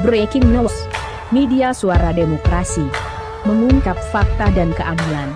Breaking News, media suara demokrasi, mengungkap fakta dan keadilan.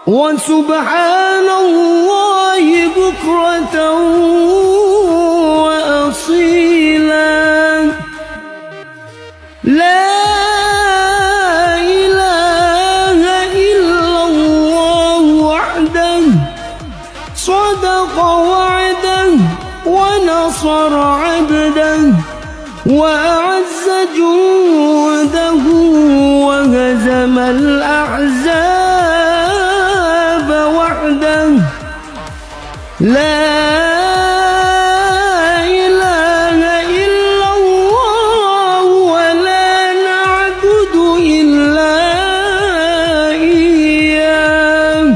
وسبحان الله بكرة وأصيلا لا إله إلا الله وحده صدق وعده ونصر عبده وأعز جنده وهزم الأحزاب وحده لا إله إلا الله ولا نعبد إلا إياه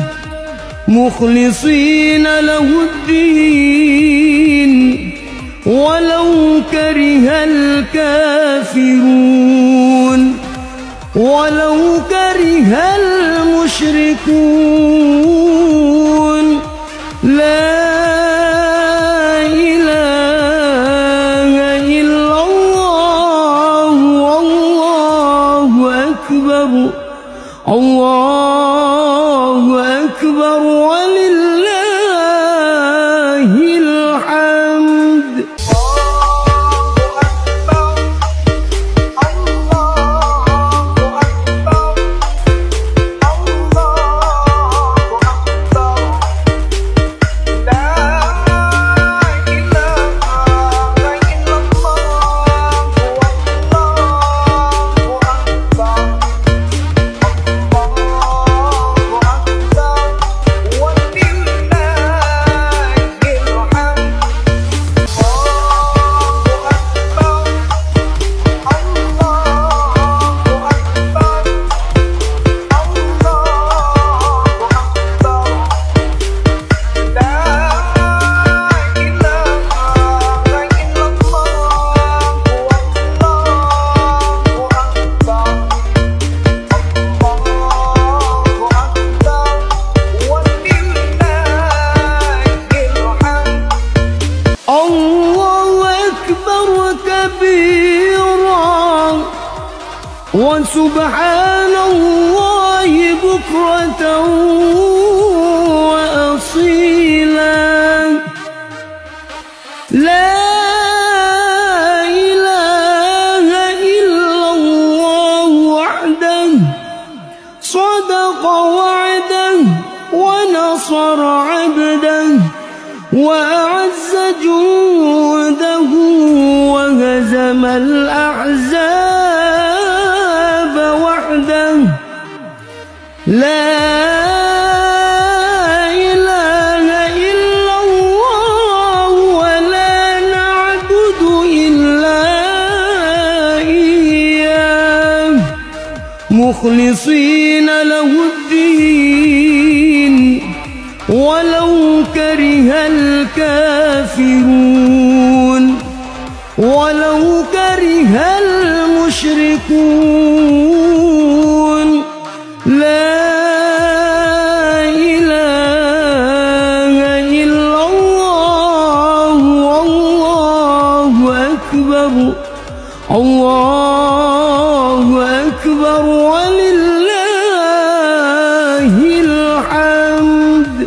مخلصين له الدين ولو كره الكافرون ولو كره المشركون لا إله إلا الله والله أكبر الله أكبر ولله الحمد. وسبحان الله بكرة وأصيلا لا إله إلا الله وحده صدق وعده ونصر عبده وأعز جنده وهزم الأحزاب وحده لا إله إلا الله ولا نعبد إلا إياه مخلصين له الدين ولو كره الكافرون ولو كره المشركون لا إله إلا الله والله أكبر الله أكبر ولله الحمد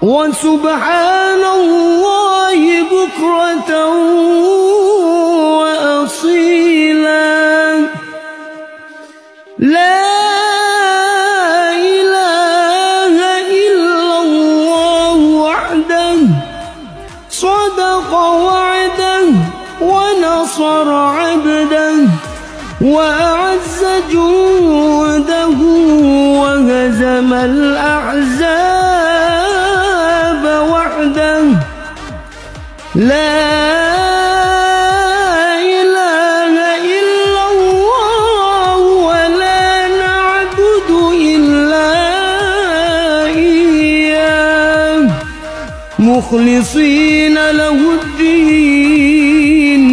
وسبحان الله بكرة وأصيلا لا إله إلا الله وحده صدق وعده ونصر عبده وأعز جنده وهزم الأحزاب وحده لا إله إلا الله ولا نعبد إلا إياه مخلصين له الدين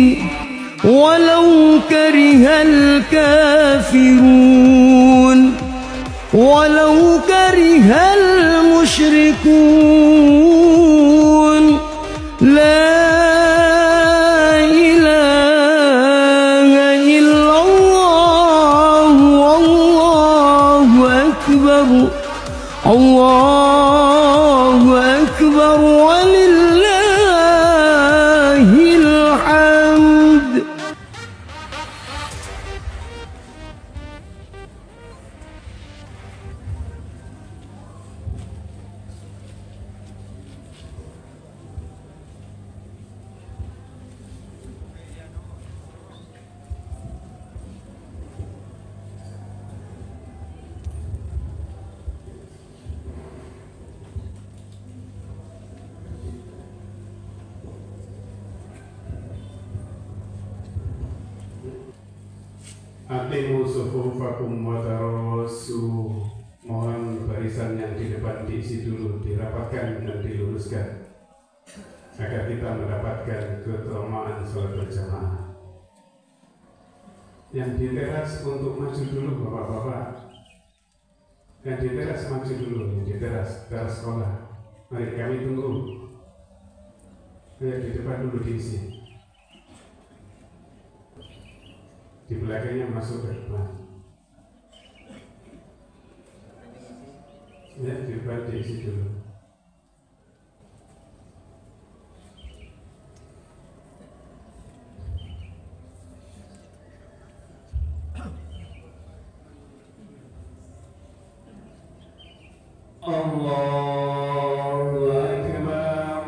ولو كره الكافرون ولو كره المشركون لا إله إلا الله والله أكبر الله أكبر ولله الحمد. Atimu sufufakum wa tarasu. Mohon barisan yang di depan diisi dulu, dirapatkan dan diluruskan agar kita mendapatkan keutamaan sholat berjamaah. Yang di teras untuk maju dulu bapak-bapak. Yang di teras maju dulu, yang di teras sekolah. Mari kami tunggu. Di depan dulu diisi. Di belakangnya masuk ke depan. Ya, di depan diisi dulu. Allahu Akbar.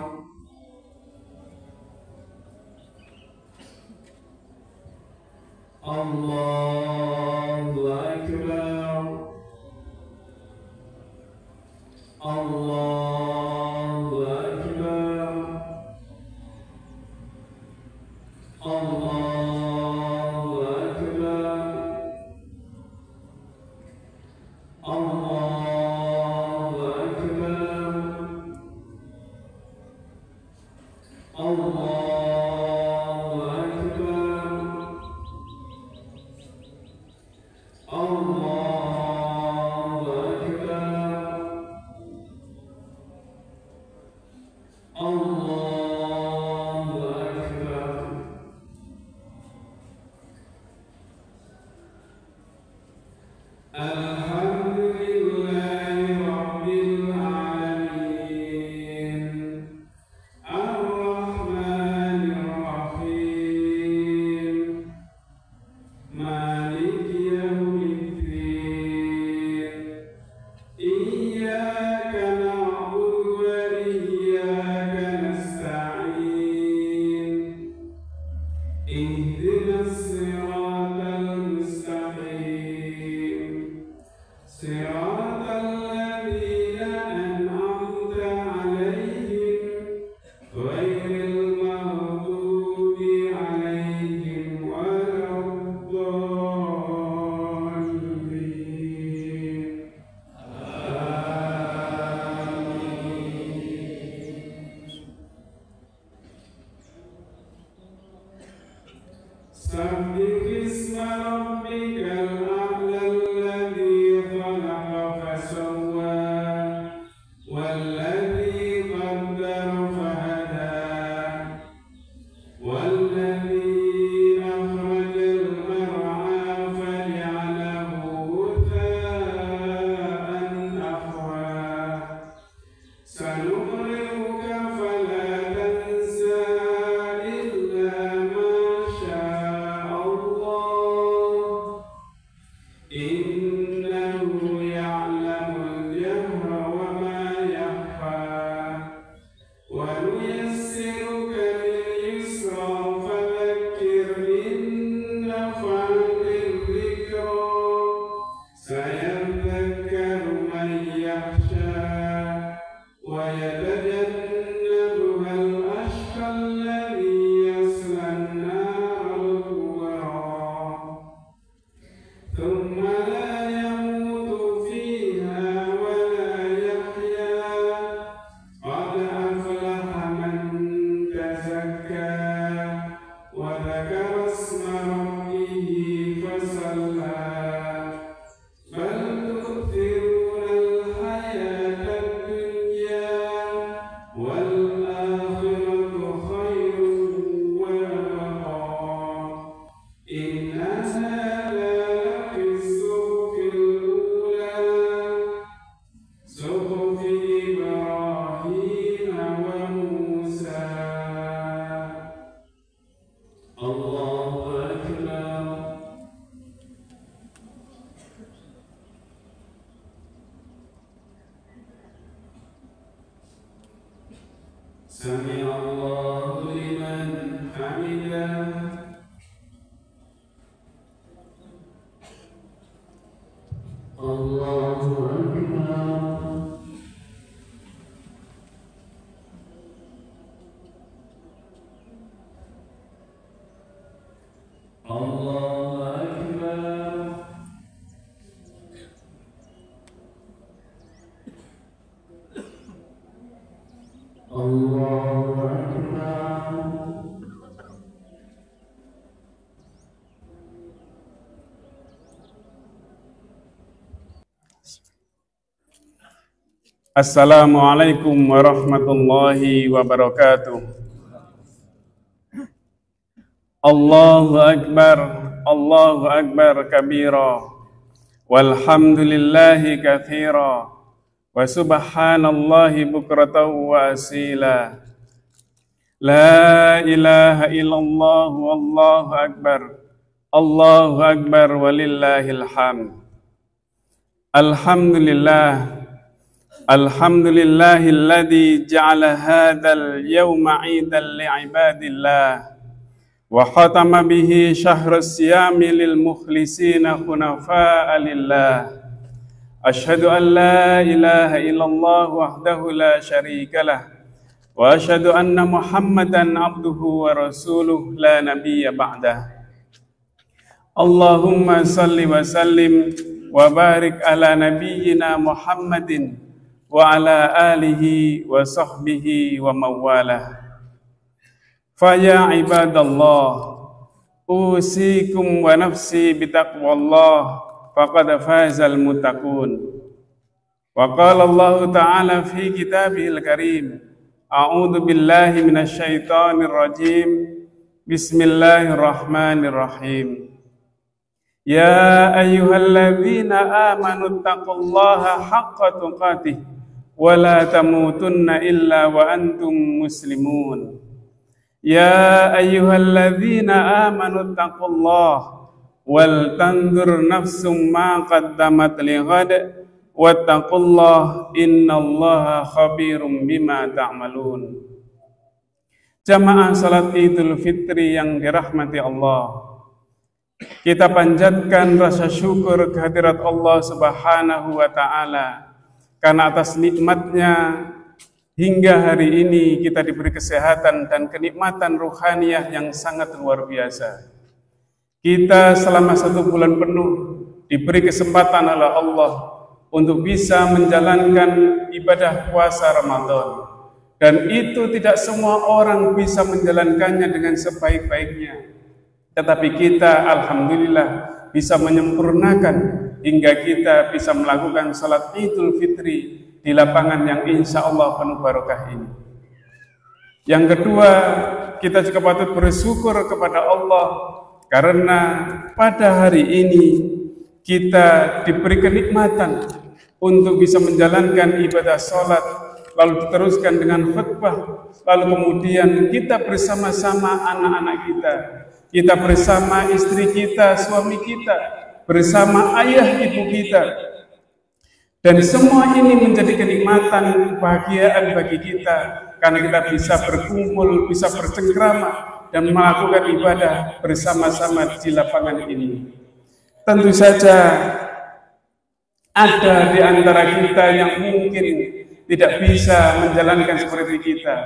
Assalamualaikum warahmatullahi wabarakatuh. Allahu Akbar kabira, walhamdulillahi katsira, wa subhanallahi bukratan wa asila. La ilaha illallah wallahu akbar walillahil hamd. Alhamdulillahilladzi ja'ala hadzal yawma 'idan li'ibadillah wa khatama bihi syahrus siyami lil mukhlisina hunafa'a lillah. Asyhadu an la ilaha illallah wahdahu la syarikalah wa asyhadu anna Muhammadan abduhu wa rasuluh la nabiyya ba'dah. Allahumma salli wa sallim wa barik ala nabiyyina Muhammadin wa ala alihi wa sahbihi wa mawalah. Faya ibadallah, usikum wa nafsi bitaqwallah, faqad fazal muttaqun. Wa qala Allah Ta'ala fi kitabihil karim, a'udzu billahi minasyaitonir rajim, bismillahirrahmanirrahim. Ya ayyuhalladzina amanu taqullaha haqqa tuqatih wa la tamutunna illa wa antum muslimun. Ya ayyuhalladzina amanu taqullaha wal tanzur nafsum ma qaddamat lighad wattaqullaha innallaha khabirum bima ta'malun. Jamaah salat Idul Fitri yang dirahmati Allah, kita panjatkan rasa syukur kehadirat Allah Subhanahu wa Ta'ala karena atas nikmatnya hingga hari ini kita diberi kesehatan dan kenikmatan ruhaniyah yang sangat luar biasa. Kita selama 1 bulan penuh diberi kesempatan oleh Allah untuk bisa menjalankan ibadah puasa Ramadan, dan itu tidak semua orang bisa menjalankannya dengan sebaik-baiknya. Tetapi kita alhamdulillah bisa menyempurnakan hingga kita bisa melakukan salat Idul Fitri di lapangan yang insya Allah penuh barokah ini. Yang kedua, kita juga patut bersyukur kepada Allah karena pada hari ini kita diberi kenikmatan untuk bisa menjalankan ibadah salat, lalu diteruskan dengan khutbah, lalu kemudian kita bersama-sama anak-anak kita bersama istri kita, suami kita, bersama ayah ibu kita. Dan semua ini menjadi kenikmatan, kebahagiaan bagi kita karena kita bisa berkumpul, bisa bercengkrama dan melakukan ibadah bersama-sama di lapangan ini. Tentu saja ada di antara kita yang mungkin tidak bisa menjalankan seperti kita,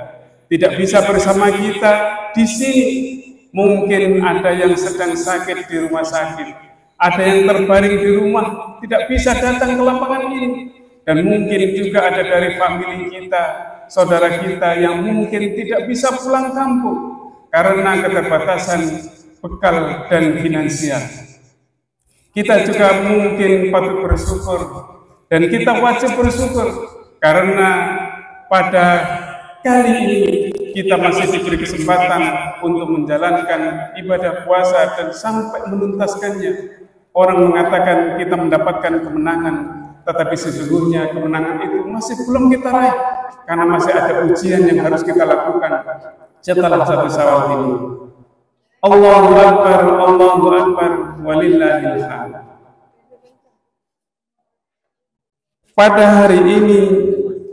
tidak bisa bersama kita di sini. Mungkin ada yang sedang sakit di rumah sakit, ada yang terbaring di rumah, tidak bisa datang ke lapangan ini. Dan mungkin juga ada dari famili kita, saudara kita yang mungkin tidak bisa pulang kampung karena keterbatasan bekal dan finansial. Kita juga mungkin patut bersyukur, dan kita wajib bersyukur karena pada kali ini kita masih diberi kesempatan untuk menjalankan ibadah puasa dan sampai menuntaskannya. Orang mengatakan kita mendapatkan kemenangan, tetapi sesungguhnya kemenangan itu masih belum kita raih karena masih ada ujian yang harus kita lakukan setelah 1 Syawal ini. Allahu Akbar, Allahu Akbar, walillahil hamd. Pada hari ini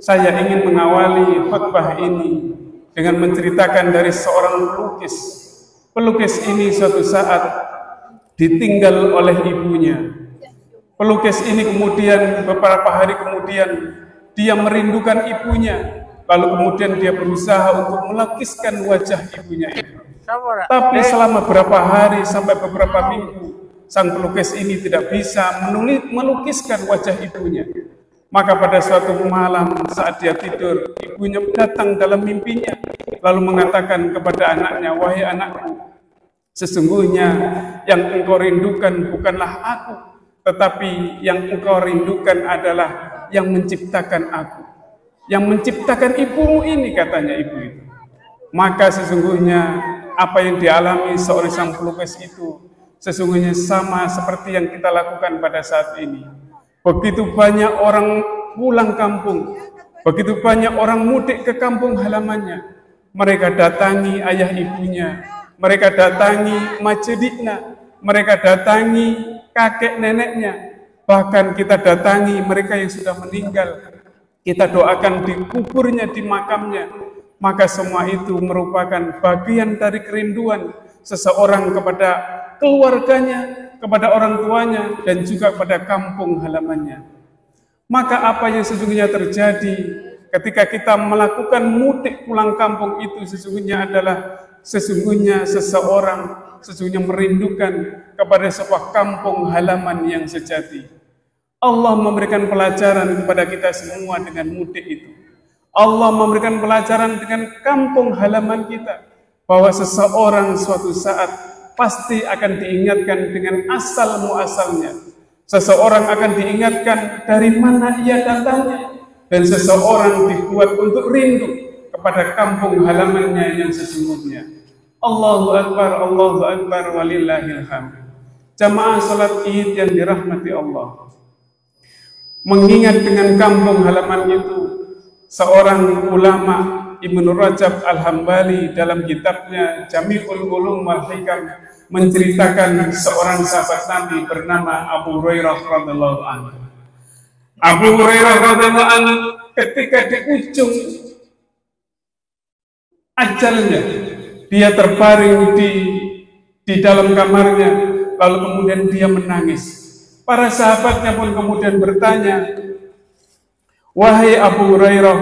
saya ingin mengawali khutbah ini dengan menceritakan dari seorang pelukis. Pelukis ini suatu saat ditinggal oleh ibunya. Pelukis ini kemudian beberapa hari kemudian dia merindukan ibunya, lalu kemudian dia berusaha untuk melukiskan wajah ibunya itu. Tapi selama beberapa hari sampai beberapa minggu sang pelukis ini tidak bisa melukiskan wajah ibunya. Maka pada suatu malam saat dia tidur, ibunya datang dalam mimpinya lalu mengatakan kepada anaknya, "Wahai anakku, sesungguhnya yang engkau rindukan bukanlah aku, tetapi yang engkau rindukan adalah yang menciptakan aku, yang menciptakan ibumu ini," katanya ibu itu. Maka sesungguhnya apa yang dialami seorang sang pelukis itu sesungguhnya sama seperti yang kita lakukan pada saat ini. Begitu banyak orang pulang kampung, begitu banyak orang mudik ke kampung halamannya. Mereka datangi ayah ibunya, mereka datangi majidiknya, mereka datangi kakek neneknya, bahkan kita datangi mereka yang sudah meninggal. Kita doakan di kuburnya, di makamnya. Maka semua itu merupakan bagian dari kerinduan seseorang kepada keluarganya, kepada orang tuanya, dan juga kepada kampung halamannya. Maka apa yang sesungguhnya terjadi ketika kita melakukan mudik pulang kampung itu sesungguhnya adalah seseorang sesungguhnya merindukan kepada sebuah kampung halaman yang sejati. Allah memberikan pelajaran kepada kita semua dengan mudik itu. Allah memberikan pelajaran dengan kampung halaman kita, bahwa seseorang suatu saat pasti akan diingatkan dengan asal muasalnya. Seseorang akan diingatkan dari mana ia datangnya, dan seseorang dibuat untuk rindu kepada kampung halamannya yang sesungguhnya. Allahu Akbar, walillahil hamd. Jamaah salat Id yang dirahmati Allah, mengingat dengan kampung halaman itu, seorang ulama Ibnu Rajab Al-Hambali dalam kitabnya Jami'ul Ulum wal Hikam menceritakan seorang sahabat Nabi bernama Abu Hurairah radhiyallahu anhu. Abu Hurairah radhiyallahu anhu ketika di ujung ajalnya, dia terbaring di dalam kamarnya, lalu kemudian dia menangis. Para sahabatnya pun kemudian bertanya, "Wahai Abu Hurairah,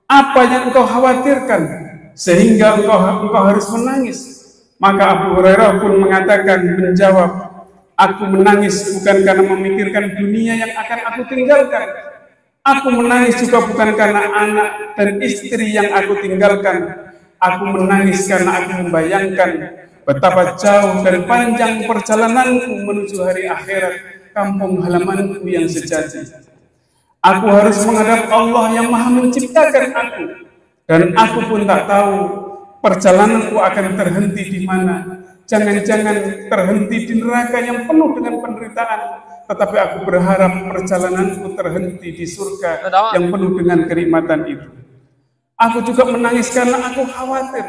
apa yang engkau khawatirkan sehingga engkau harus menangis?" Maka Abu Hurairah pun menjawab, "Aku menangis bukan karena memikirkan dunia yang akan aku tinggalkan. Aku menangis juga bukan karena anak dan istri yang aku tinggalkan. Aku menangis karena aku membayangkan betapa jauh dan panjang perjalananku menuju hari akhirat, kampung halamanku yang sejati. Aku harus menghadap Allah yang Maha Menciptakan aku, dan aku pun tak tahu perjalananku akan terhenti di mana. Jangan-jangan terhenti di neraka yang penuh dengan penderitaan, tetapi aku berharap perjalananku terhenti di surga yang penuh dengan kenikmatan itu. Aku juga menangis karena aku khawatir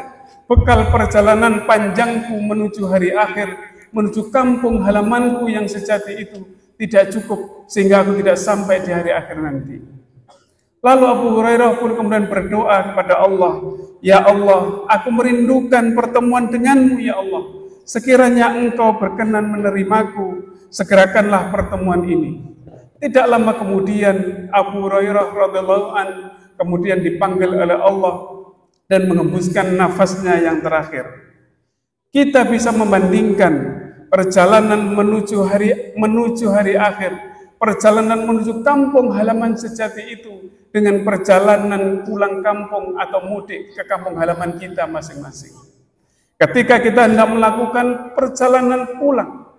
bekal perjalanan panjangku menuju hari akhir, menuju kampung halamanku yang sejati itu tidak cukup sehingga aku tidak sampai di hari akhir nanti." Lalu Abu Hurairah pun kemudian berdoa kepada Allah, "Ya Allah, aku merindukan pertemuan denganmu ya Allah. Sekiranya engkau berkenan menerimaku, segerakanlah pertemuan ini." Tidak lama kemudian Abu Hurairah radhiyallahu anhu kemudian dipanggil oleh Allah dan mengembuskan nafasnya yang terakhir. Kita bisa membandingkan perjalanan menuju hari akhir, perjalanan menuju kampung halaman sejati itu dengan perjalanan pulang kampung atau mudik ke kampung halaman kita masing-masing. Ketika kita hendak melakukan perjalanan pulang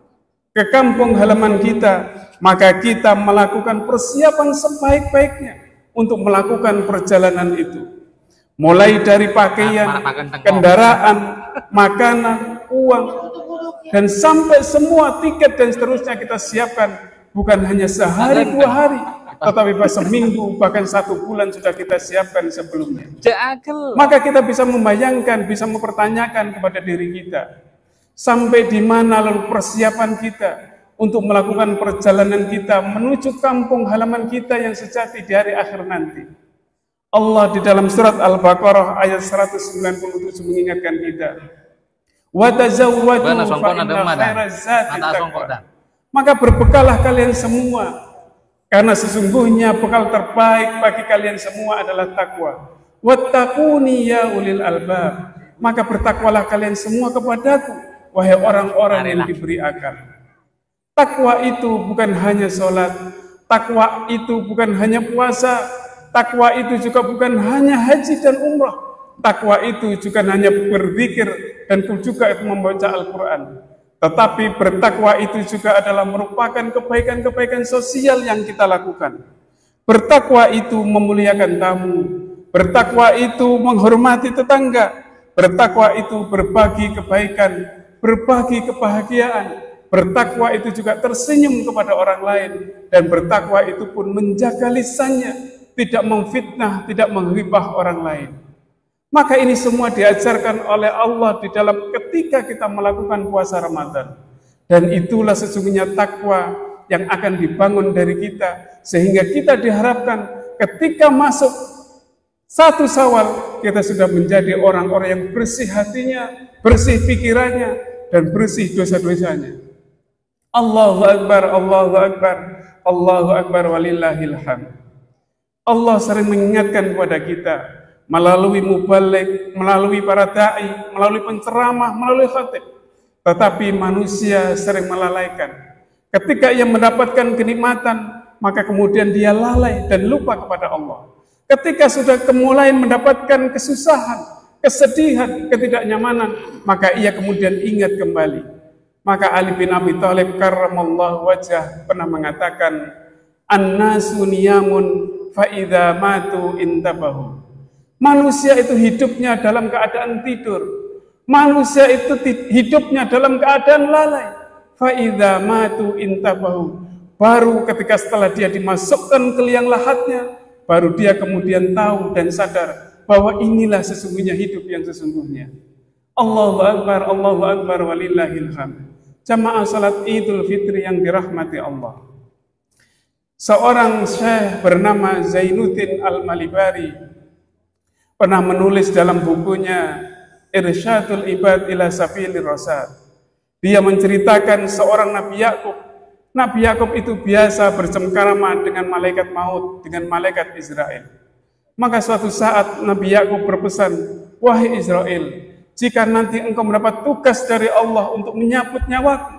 ke kampung halaman kita, maka kita melakukan persiapan sebaik-baiknya untuk melakukan perjalanan itu. Mulai dari pakaian, kendaraan, makanan, uang, dan sampai semua tiket dan seterusnya kita siapkan, bukan hanya sehari 2 hari, tetapi seminggu bahkan 1 bulan sudah kita siapkan sebelumnya. Maka kita bisa membayangkan, bisa mempertanyakan kepada diri kita, sampai di mana lalu persiapan kita untuk melakukan perjalanan kita menuju kampung halaman kita yang sejati di hari akhir nanti. Allah di dalam surat Al-Baqarah ayat 197 mengingatkan kita, "Wa tazawwadu fa inna khairaz zadi taqwa." Maka berbekalah kalian semua, karena sesungguhnya bekal terbaik bagi kalian semua adalah takwa. Wattaquni ya ulil albab. Maka bertakwalah kalian semua kepadaku, wahai orang-orang yang diberi akal. Takwa itu bukan hanya sholat, takwa itu bukan hanya puasa, takwa itu juga bukan hanya haji dan umrah, takwa itu juga hanya berzikir dan juga itu membaca Al-Quran. Tetapi bertakwa itu juga adalah merupakan kebaikan-kebaikan sosial yang kita lakukan. Bertakwa itu memuliakan tamu, bertakwa itu menghormati tetangga, bertakwa itu berbagi kebaikan, berbagi kebahagiaan. Bertakwa itu juga tersenyum kepada orang lain, dan bertakwa itu pun menjaga lisannya, tidak memfitnah, tidak menghibah orang lain. Maka ini semua diajarkan oleh Allah di dalam ketika kita melakukan puasa Ramadan. Dan itulah sesungguhnya takwa yang akan dibangun dari kita, sehingga kita diharapkan ketika masuk 1 Syawal kita sudah menjadi orang-orang yang bersih hatinya, bersih pikirannya, dan bersih dosa-dosanya. Allahu Akbar, Allahu Akbar, Allahu Akbar, walillahil hamd. Allah sering mengingatkan kepada kita melalui mubalik, melalui para da'i, melalui penceramah, melalui khatib. Tetapi manusia sering melalaikan. Ketika ia mendapatkan kenikmatan, maka kemudian dia lalai dan lupa kepada Allah. Ketika sudah mulai mendapatkan kesusahan, kesedihan, ketidaknyamanan, maka ia kemudian ingat kembali. Maka Ali bin Abi Thalib karramallahu wajhah pernah mengatakan, "An-nasu niyamun fa idza matu intabahu." Manusia itu hidupnya dalam keadaan tidur. Manusia itu hidupnya dalam keadaan lalai. Fa idza matu intabahu. Baru ketika setelah dia dimasukkan ke liang lahatnya, baru dia kemudian tahu dan sadar bahwa inilah sesungguhnya hidup yang sesungguhnya. Allahu Akbar walillahil hamd. Jamaah salat Idul Fitri yang dirahmati Allah. Seorang syekh bernama Zainuddin Al-Malibari pernah menulis dalam bukunya Irsyadul Ibad ila Sabilir Rasyad. Dia menceritakan seorang Nabi Yakub. Nabi Yakub itu biasa bercengkrama dengan malaikat maut, dengan malaikat Israel. Maka suatu saat Nabi Yakub berpesan, "Wahai Israel, jika nanti engkau mendapat tugas dari Allah untuk menyabut nyawaku,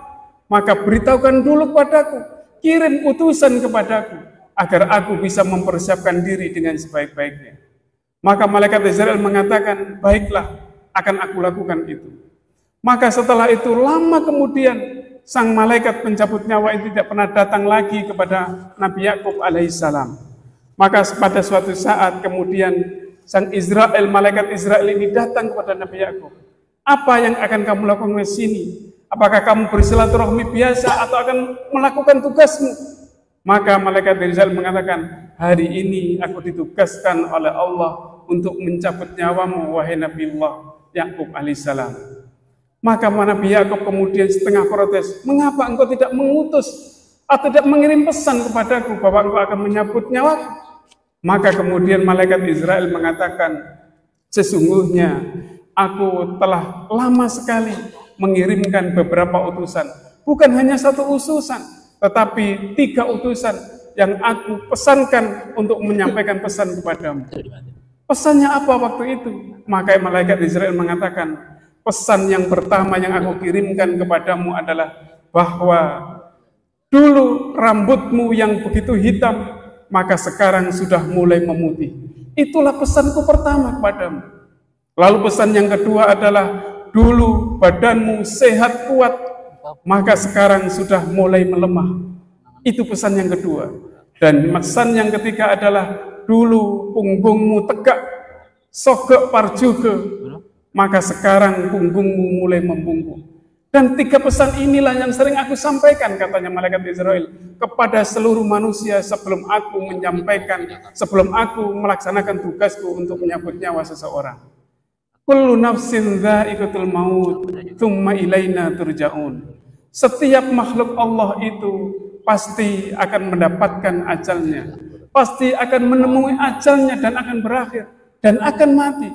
maka beritahukan dulu kepadaku, kirim utusan kepadaku, agar aku bisa mempersiapkan diri dengan sebaik-baiknya." Maka malaikat Israel mengatakan, "Baiklah, akan aku lakukan itu." Maka setelah itu lama kemudian sang malaikat pencabut nyawa itu tidak pernah datang lagi kepada Nabi Yakub alaihissalam. Maka pada suatu saat kemudian sang malaikat Israel ini datang kepada Nabi Yakub. "Apa yang akan kamu lakukan di sini? Apakah kamu bersilaturahmi biasa atau akan melakukan tugasmu?" Maka malaikat Israel mengatakan, "Hari ini aku ditugaskan oleh Allah untuk mencabut nyawamu, wahai Nabiullah Yakub alaihissalam." Maka Nabi Yakub kemudian setengah protes, "Mengapa engkau tidak mengutus atau tidak mengirim pesan kepadaku bahwa engkau akan menyabut nyawaku?" Maka kemudian malaikat Israel mengatakan, "Sesungguhnya aku telah lama sekali mengirimkan beberapa utusan. Bukan hanya satu utusan, tetapi 3 utusan yang aku pesankan untuk menyampaikan pesan kepadamu." Pesannya apa waktu itu? Maka malaikat Israel mengatakan, "Pesan yang pertama yang aku kirimkan kepadamu adalah bahwa dulu rambutmu yang begitu hitam, maka sekarang sudah mulai memutih. Itulah pesanku pertama kepadamu. Lalu pesan yang kedua adalah dulu badanmu sehat kuat, maka sekarang sudah mulai melemah. Itu pesan yang kedua. Dan pesan yang ketiga adalah dulu punggungmu tegak, sogok parjuge, maka sekarang punggungmu mulai membungkuk. Dan 3 pesan inilah yang sering aku sampaikan," katanya malaikat Israel, "kepada seluruh manusia sebelum aku melaksanakan tugasku untuk menyabut nyawa seseorang. Kullu nafsin dha'iqatul maut, tsumma ilaina turja'un." Setiap makhluk Allah itu pasti akan mendapatkan ajalnya, pasti akan menemui ajalnya dan akan berakhir dan akan mati.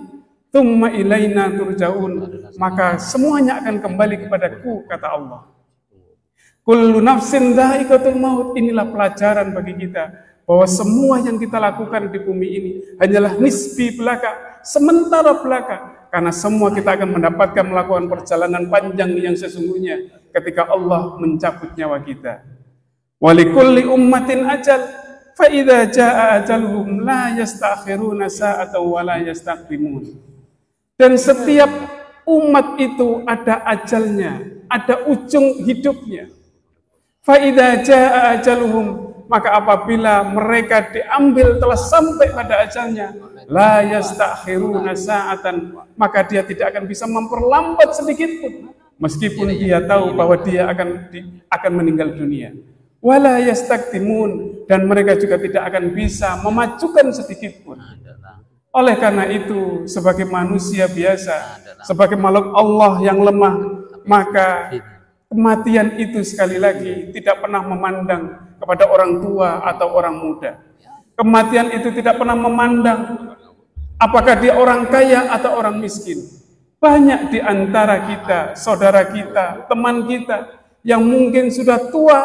Tsumma ilaina turja'un, maka semuanya akan kembali kepadaku, kata Allah. Kullu nafsin dha'iqatul maut. Inilah pelajaran bagi kita bahwa semua yang kita lakukan di bumi ini hanyalah nisbi belaka, sementara belaka, karena semua kita akan melakukan perjalanan panjang yang sesungguhnya ketika Allah mencabut nyawa kita. Walikulli ummatin ajal, fa idza jaa ajaluhum la yastakhiruna sa'atan wa la yastaqdimun. Dan setiap umat itu ada ajalnya, ada ujung hidupnya. Fa idza jaa ajaluhum, maka apabila mereka diambil telah sampai pada ajalnya, la yastakhiruna sa'atan, maka dia tidak akan bisa memperlambat sedikit pun, meskipun dia tahu bahwa dia akan meninggal dunia. Wala yastaqdimun, dan mereka juga tidak akan bisa memajukan sedikit pun. Oleh karena itu, sebagai manusia biasa, sebagai makhluk Allah yang lemah, maka kematian itu sekali lagi tidak pernah memandang kepada orang tua atau orang muda. Kematian itu tidak pernah memandang apakah dia orang kaya atau orang miskin. Banyak di antara kita, saudara kita, teman kita yang mungkin sudah tua,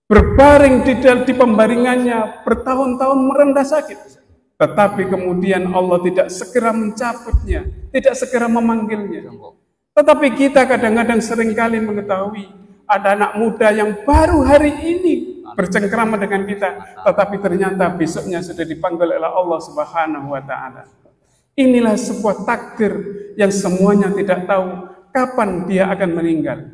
berbaring di pembaringannya bertahun-tahun merendah sakit. Tetapi kemudian Allah tidak segera mencabutnya, tidak segera memanggilnya. Tetapi kita kadang-kadang seringkali mengetahui ada anak muda yang baru hari ini bercengkrama dengan kita, tetapi ternyata besoknya sudah dipanggil oleh Allah Subhanahu wa Ta'ala. Inilah sebuah takdir yang semuanya tidak tahu kapan dia akan meninggal.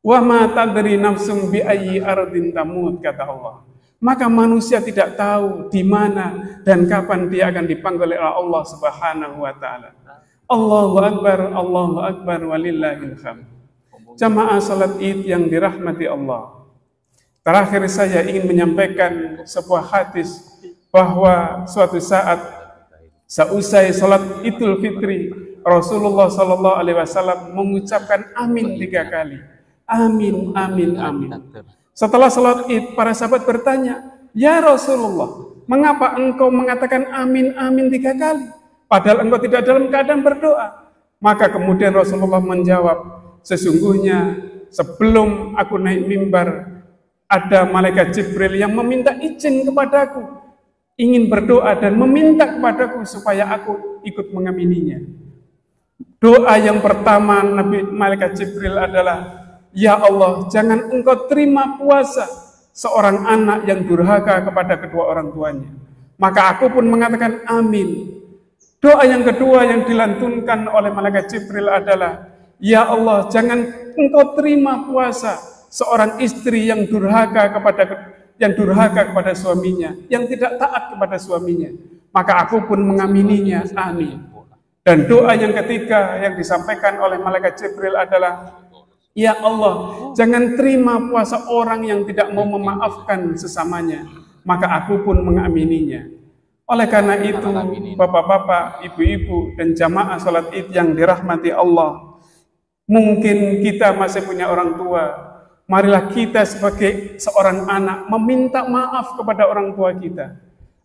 Wa ma tadri nafsum bi ayyi ardin tamut, kata Allah. Maka manusia tidak tahu di mana dan kapan dia akan dipanggil oleh Allah Subhanahu wa taala. Allahu akbar walillahil hamd. Jamaah salat Id yang dirahmati Allah. Terakhir saya ingin menyampaikan sebuah hadis bahwa suatu saat seusai salat Idul Fitri, Rasulullah sallallahu alaihi wasallam mengucapkan amin 3 kali. Amin, amin, amin. Setelah salat Id, para sahabat bertanya, "Ya Rasulullah, mengapa engkau mengatakan amin, amin 3 kali? Padahal engkau tidak dalam keadaan berdoa." Maka kemudian Rasulullah menjawab, "Sesungguhnya sebelum aku naik mimbar, ada malaikat Jibril yang meminta izin kepadaku, ingin berdoa dan meminta kepadaku supaya aku ikut mengamininya." Doa yang pertama malaikat Jibril adalah, "Ya Allah, jangan engkau terima puasa seorang anak yang durhaka kepada kedua orang tuanya." Maka aku pun mengatakan amin. Doa yang kedua yang dilantunkan oleh malaikat Jibril adalah, "Ya Allah, jangan engkau terima puasa seorang istri yang durhaka kepada suaminya, yang tidak taat kepada suaminya." Maka aku pun mengamininya, amin. Dan doa yang ketiga yang disampaikan oleh malaikat Jibril adalah, "Ya Allah, jangan terima puasa orang yang tidak mau memaafkan sesamanya." Maka aku pun mengamininya. Oleh karena itu, bapak-bapak, ibu-ibu, dan jamaah salat Id yang dirahmati Allah, mungkin kita masih punya orang tua. Marilah kita sebagai seorang anak meminta maaf kepada orang tua kita,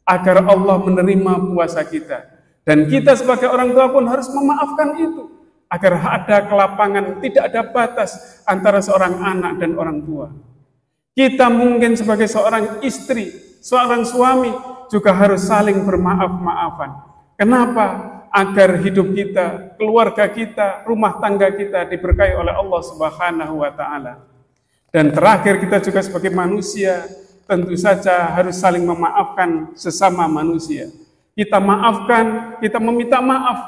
agar Allah menerima puasa kita. Dan kita sebagai orang tua pun harus memaafkan itu, agar ada kelapangan, tidak ada batas antara seorang anak dan orang tua. Kita mungkin sebagai seorang istri, seorang suami juga harus saling bermaaf-maafan. Kenapa? Agar hidup kita, keluarga kita, rumah tangga kita diberkahi oleh Allah Subhanahu wa taala. Dan terakhir, kita juga sebagai manusia tentu saja harus saling memaafkan sesama manusia. Kita maafkan, kita meminta maaf.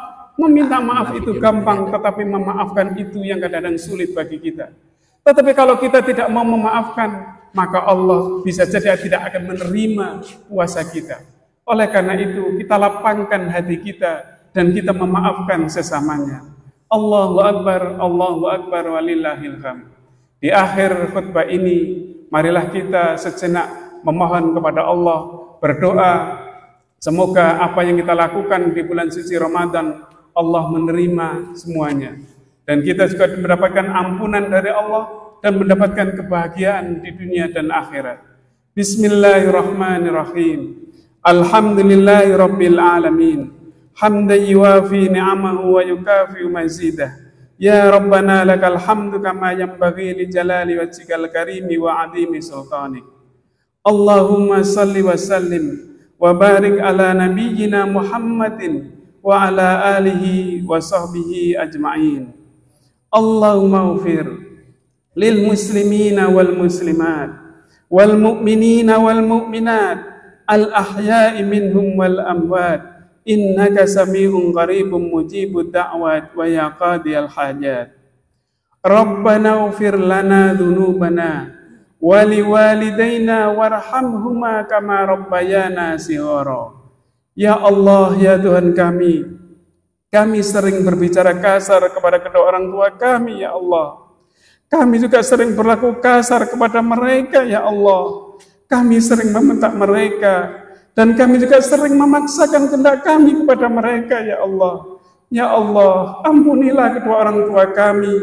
Meminta maaf itu gampang, tetapi memaafkan itu yang kadang-kadang sulit bagi kita. Tetapi kalau kita tidak mau memaafkan, maka Allah bisa jadi tidak akan menerima puasa kita. Oleh karena itu, kita lapangkan hati kita dan kita memaafkan sesamanya. Allahu Akbar walillahil hamd. Di akhir khutbah ini, marilah kita sejenak memohon kepada Allah, berdoa, semoga apa yang kita lakukan di bulan suci Ramadan, Allah menerima semuanya. Dan kita juga mendapatkan ampunan dari Allah dan mendapatkan kebahagiaan di dunia dan akhirat. Bismillahirrahmanirrahim. Alhamdulillahi rabbil alamin. Hamdan yuwafi ni'amahu wa yukafi mazidah. Ya Rabbana lakal hamdu kama yanbaghi li jalali wajhikal karimi wa adhimi sultanik. Allahumma salli wa sallim wa barik ala nabiyyina Muhammadin wa ala alihi wa sahbihi ajma'in. Allahumma ufir lil muslimina wal muslimat wal mu'minina wal mu'minat al ahya'i minhum wal amwat innaka sami'un qaribun mujibud da'wat wa ya qadiyal hajat. Rabbana ufir lana dhunubana wa liwalidayna warhamhuma kama rabbayana shighara. Ya Allah, ya Tuhan kami sering berbicara kasar kepada kedua orang tua kami, ya Allah. Kami juga sering berlaku kasar kepada mereka, ya Allah. Kami sering membentak mereka, dan kami juga sering memaksakan kehendak kami kepada mereka, ya Allah. Ya Allah, ampunilah kedua orang tua kami.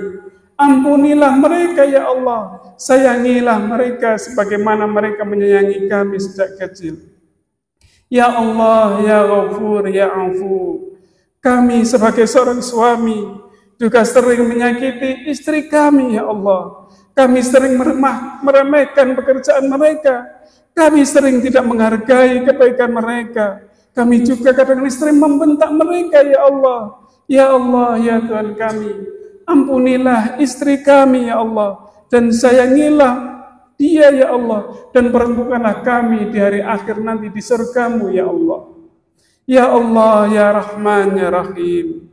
Ampunilah mereka, ya Allah. Sayangilah mereka sebagaimana mereka menyayangi kami sejak kecil. Ya Allah, ya Ghafur, ya Afu. Kami sebagai seorang suami juga sering menyakiti istri kami, ya Allah. Kami sering meremehkan pekerjaan mereka. Kami sering tidak menghargai kebaikan mereka. Kami juga kadang sering membentak mereka, ya Allah. Ya Allah, ya Tuhan kami. Ampunilah istri kami, ya Allah. Dan sayangilah dia, ya Allah, dan peruntukkanlah kami di hari akhir nanti di surgamu, ya Allah. Ya Allah, ya Rahman, ya Rahim.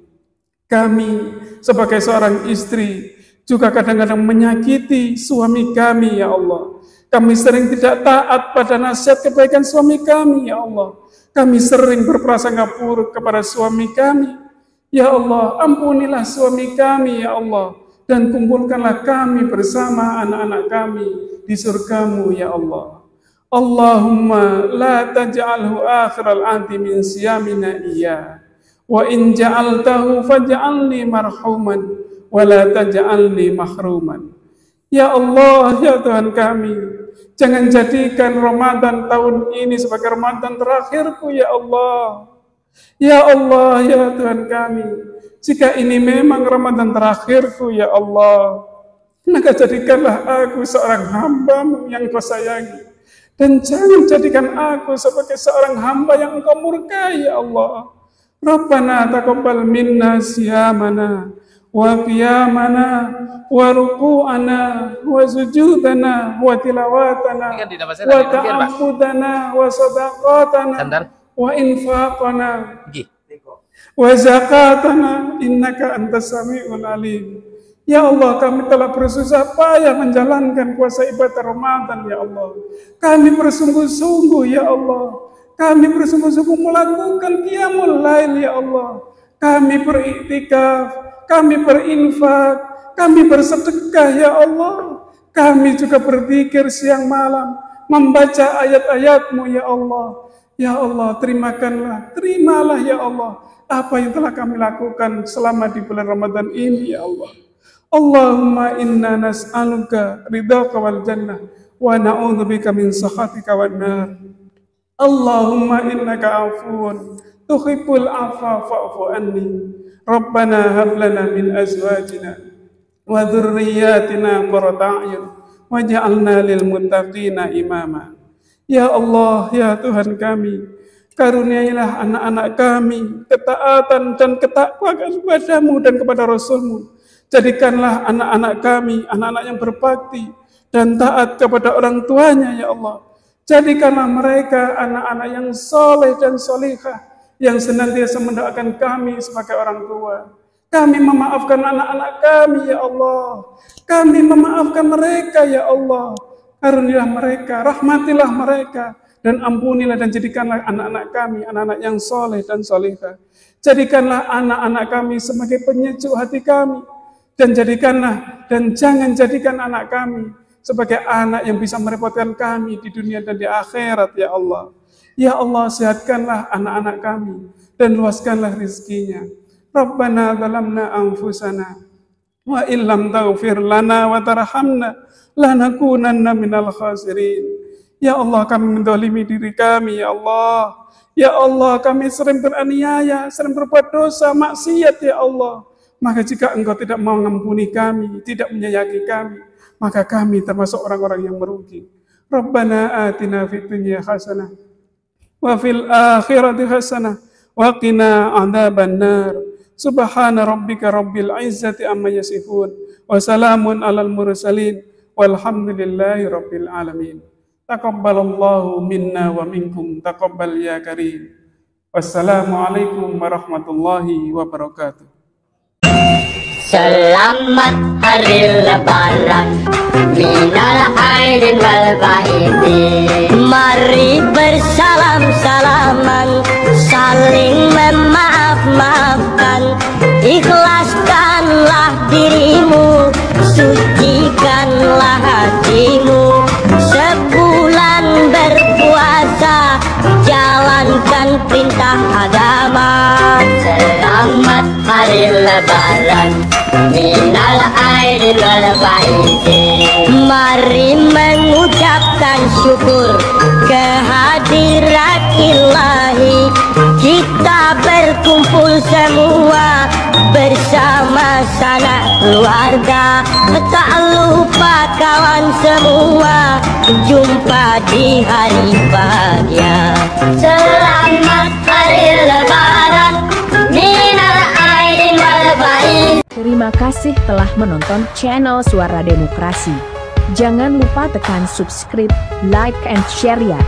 Kami sebagai seorang istri juga kadang-kadang menyakiti suami kami, ya Allah. Kami sering tidak taat pada nasihat kebaikan suami kami, ya Allah. Kami sering berprasangka buruk kepada suami kami. Ya Allah, ampunilah suami kami, ya Allah. Dan kumpulkanlah kami bersama anak-anak kami di surgamu, ya Allah. Allahumma la taj'alhu akhiral anti min siyamina iya. Wa in ja'altahu faj'alni marhuman wa la taj'alni mahruman. Ya Allah, ya Tuhan kami, jangan jadikan Ramadan tahun ini sebagai Ramadan terakhirku, ya Allah. Ya Allah, ya Tuhan kami, jika ini memang Ramadan terakhirku, ya Allah, maka jadikanlah aku seorang hamba-Mu yang Kau sayangi. Dan jangan jadikan aku sebagai seorang hamba yang Engkau murkai, ya Allah. Rabbana taqabbal minna siyamana wa qiyamana wa ruku'ana wa sujudana wa tilawatana wa ta'abbudana wa sadaqatana wa infaqana wa zakatana innaka antas sami'ul alim. Ya Allah, kami telah bersusah payah menjalankan puasa ibadah Ramadan, ya Allah. Kami bersungguh-sungguh, ya Allah. Kami bersungguh-sungguh melakukan qiyamul lail, ya Allah. Kami beriktikaf, kami berinfak, kami bersedekah, ya Allah. Kami juga berzikir siang malam, membaca ayat-ayat-Mu, ya Allah. Ya Allah, terimalah, ya Allah, apa yang telah kami lakukan selama di bulan Ramadan ini, ya Allah. Allahumma inna nas'aluka ridhaka wal jannah wa na'udzubika min sakhatika wan nar. Allahumma innaka afuwun tuhibbul afwa fa'fu anni. Rabbana hab lana min azwajina wa dhurriyyatina qurrata a'yun waj'alna lil muttaqina imama. Ya Allah, ya Tuhan kami, karuniailah anak-anak kami ketaatan dan ketakwaan kepada-Mu dan kepada Rasul-Mu. Jadikanlah anak-anak kami, anak-anak yang berbakti dan taat kepada orang tuanya, ya Allah. Jadikanlah mereka anak-anak yang soleh dan solihah, yang senantiasa mendoakan kami sebagai orang tua. Kami memaafkan anak-anak kami, ya Allah. Kami memaafkan mereka, ya Allah. Karunialah mereka, rahmatilah mereka, dan ampunilah dan jadikanlah anak-anak kami, anak-anak yang soleh dan solihah. Jadikanlah anak-anak kami sebagai penyejuk hati kami. Dan jangan jadikan anak kami sebagai anak yang bisa merepotkan kami di dunia dan di akhirat, ya Allah. Ya Allah, sehatkanlah anak-anak kami dan luaskanlah rizkinya. Rabbana zalamna anfusana wa illam taghfir lana wa tarhamna lanakunanna minal khasirin. Ya Allah, kami mendolimi diri kami, ya Allah. Ya Allah, kami sering beraniaya, sering berbuat dosa, maksiat, ya Allah. Maka jika Engkau tidak mau mengampuni kami, tidak menyayangi kami, maka kami termasuk orang-orang yang merugi. Rabbana atina fid dunya hasanah wa fil akhirati hasanah wa qina adzabannar. Subhana rabbika rabbil izzati amma yasifun wa salamun alal mursalin walhamdulillahi rabbil alamin. Taqabbalallahu minna wa minkum taqabbal ya karim. Wassalamualaikum warahmatullahi wabarakatuh. Selamat hari lebaran minal aidin wal faidin. Mari bersalam-salaman, saling memaaf-maafkan. Ikhlaskanlah dirimu, sucikanlah hatimu. Sebulan berpuasa, jalankan perintah agama. Selamat hari lebaran minal aidin wal faidin. Mari mengucapkan syukur kehadirat Ilahi. Kita berkumpul semua bersama sanak keluarga. Tak lupa kawan semua, jumpa di hari bahagia. Selamat hari lebaran minal aidin wal faidin. Terima kasih telah menonton channel Suara Demokrasi. Jangan lupa tekan subscribe, like, and share ya.